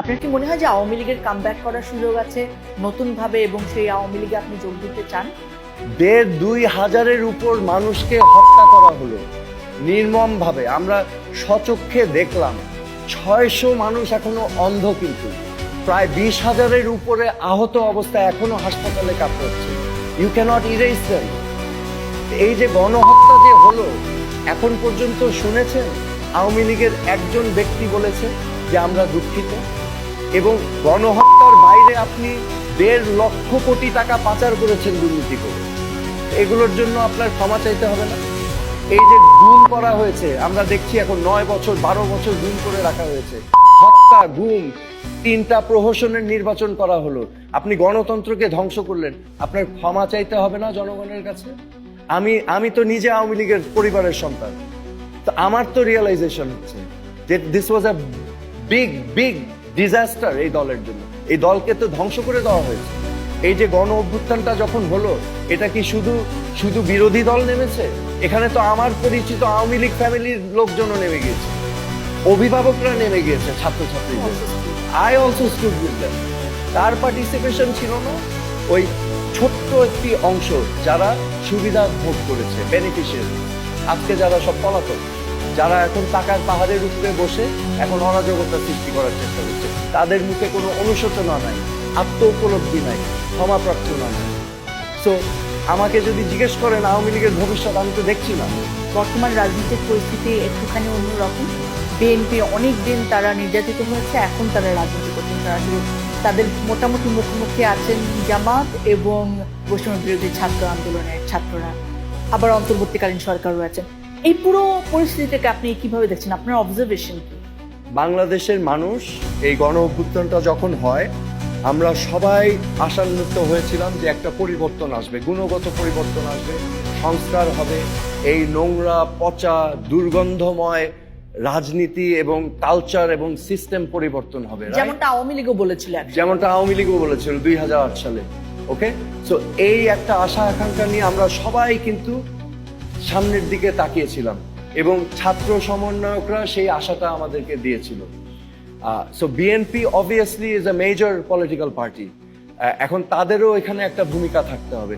আপনার কি মনে হয় যে আওয়ামী লীগের কামব্যাক করার সুযোগ আছে নতুনভাবে এবং সেই আওয়ামী লীগে আপনি যোগ দিতে চান? 1,500-2,000-এর উপর মানুষকে হত্যা করা হলো নির্মমভাবে। আমরা স্বচক্ষে দেখলাম 600 মানুষ এখনো অন্ধ, কিন্তু প্রায় 20,000-এর উপরে আহত অবস্থায় এখনো হাসপাতালে কাতরাচ্ছে। You can't erase them. এই যে গণহত্যা যে হলো, এখন পর্যন্ত শুনেছেন আওয়ামী লীগের একজন ব্যক্তি বলেছে যে আমরা দুঃখিত? এবং গণহত্যার বাইরে আপনি 1.5 লক্ষ কোটি টাকা পাচার করেছেন দুর্নীতি করে, এগুলোর জন্য আপনার ক্ষমা চাইতে হবে না? এই যে গুম করা হয়েছে, আমরা দেখছি এখন 9 বছর 12 বছর গুম করে রাখা হয়েছে, হত্যা, গুম, 3টা প্রহসনের নির্বাচন করা হলো, আপনি গণতন্ত্রকে ধ্বংস করলেন, আপনার ক্ষমা চাইতে হবে না জনগণের কাছে? আমি তো নিজে আওয়ামী লীগের পরিবারের সন্তান, তো আমার তো রিয়েলাইজেশন হচ্ছে যে this was a big disaster এই দলের জন্য। এই দলকে তো ধ্বংস করে দেওয়া হয়েছে। এই যে গণ অভ্যুত্থানটা যখন হলো, এটা কি শুধু বিরোধী দল নেমেছে? এখানে তো আমার পরিচিত আওয়ামী লীগ ফ্যামিলির লোকজনও নেমে গিয়েছে, অভিভাবকরা নেমে গিয়েছে, ছাত্রছাত্রীদের। I also stood with them. তার পার্টিসিপেশন ছিল না ওই ছোট্ট একটি অংশ যারা সুবিধা ভোগ করেছে, বেনিফিশিয়ারি। আজকে যারা সব পলাতক, যারা এখন টাকার পাহাড়ের উপরে বসে এখন অরাজকতা সৃষ্টি করার চেষ্টা করছে, তাদের মুখে কোনো অনুশোচনা নাই, আত্ম উপলব্ধি নাই, ক্ষমা প্রার্থনা নাই। সো আমাকে যদি জিজ্ঞেস করেন আওয়ামী লীগের ভবিষ্যৎ, আমি তো দেখছি না। বর্তমান রাজনৈতিক পরিস্থিতি একটুখানি অন্যরকম। বিএনপি অনেক দিন তারা নির্যাতিত হয়েছে, এখন তারা রাজনীতি করছেন। তাদের মোটামুটি মুখোমুখি আছেন জামাত এবং বৈষম্য বিরোধী ছাত্র আন্দোলনের ছাত্ররা, আবার অন্তর্বর্তীকালীন সরকারও আছেন। এই পুরো পরিস্থিতিটাকে আপনি কিভাবে দেখছেন? আপনার অবজারভেশন কি? বাংলাদেশের মানুষ এই গণ অভ্যুত্থানটা যখন হয়, আমরা সবাই আশান্বিত হয়েছিলাম যে একটা পরিবর্তন আসবে, গুণগত পরিবর্তন আসবে, সংস্কার হবে, এই নোংরা, পচা, দুর্গন্ধময় রাজনীতি এবং কালচার এবং সিস্টেম পরিবর্তন হবে, right? যেমনটা আওয়ামী লীগও বলেছিল, যেমনটা আওয়ামী লীগও বলেছিল 2008 সালে। ওকে, সো এই একটা আশা আকাঙ্ক্ষা নিয়ে আমরা সবাই কিন্তু সামনের দিকে তাকিয়েছিলাম এবং ছাত্র সমন্বয়করা সেই আশাটা আমাদেরকে দিয়েছিল। So BNP obviously is a major political party, এখন তাদেরও এখানে একটা ভূমিকা থাকতে হবে।